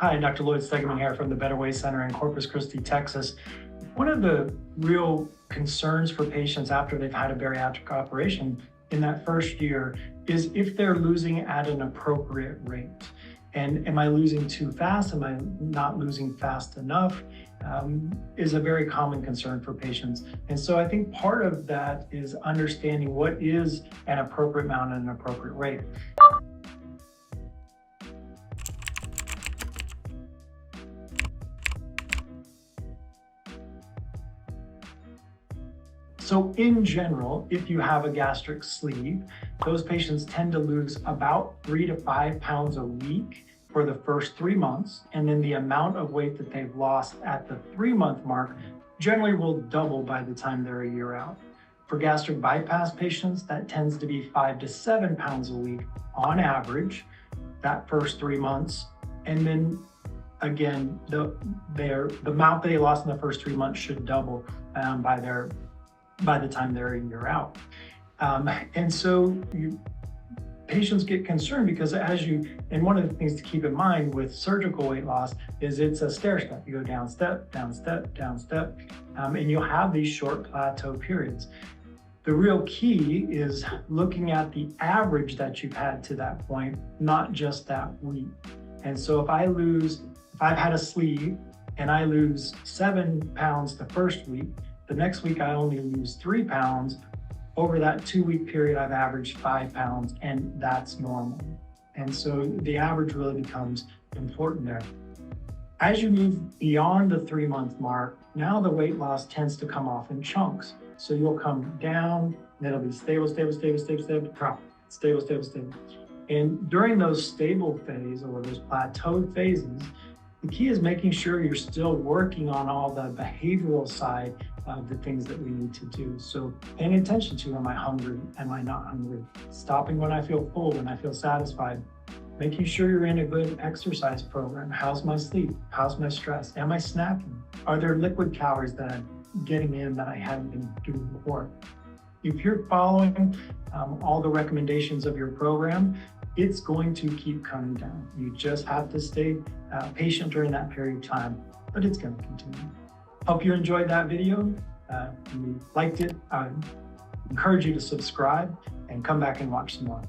Hi, Dr. Lloyd Stegemann here from the Better Way Center in Corpus Christi, Texas. One of the real concerns for patients after they've had a bariatric operation in that first year is if they're losing at an appropriate rate. And am I losing too fast? Am I not losing fast enough? Is a very common concern for patients. And so I think part of that is understanding what is an appropriate amount and an appropriate rate. So in general, if you have a gastric sleeve, those patients tend to lose about 3 to 5 pounds a week for the first 3 months. And then the amount of weight that they've lost at the 3-month mark generally will double by the time they're a year out. For gastric bypass patients, that tends to be 5 to 7 pounds a week on average, that first 3 months. And then again, the amount they lost in the first 3 months should double by the time they're a year out. And so patients get concerned because and one of the things to keep in mind with surgical weight loss is it's a stair step. You go down step, down step, down step, and you'll have these short plateau periods. The real key is looking at the average that you've had to that point, not just that week. And so if I've had a sleeve and I lose 7 pounds the first week, the next week I only lose 3 pounds. Over that 2-week period, I've averaged 5 pounds, and that's normal. And so the average really becomes important there. As you move beyond the 3-month mark, now the weight loss tends to come off in chunks. So you'll come down, and it'll be stable, stable, stable, stable, stable, drop, stable, stable, stable. And during those stable phase or those plateaued phases, the key is making sure you're still working on all the behavioral side of the things that we need to do. So paying attention to, am I hungry? Am I not hungry? Stopping when I feel full, when I feel satisfied. Making sure you're in a good exercise program. How's my sleep? How's my stress? Am I snacking? Are there liquid calories that I'm getting in that I hadn't been doing before? If you're following all the recommendations of your program, it's going to keep coming down. You just have to stay patient during that period of time, but it's going to continue. Hope you enjoyed that video. If you liked it, I encourage you to subscribe and come back and watch some more.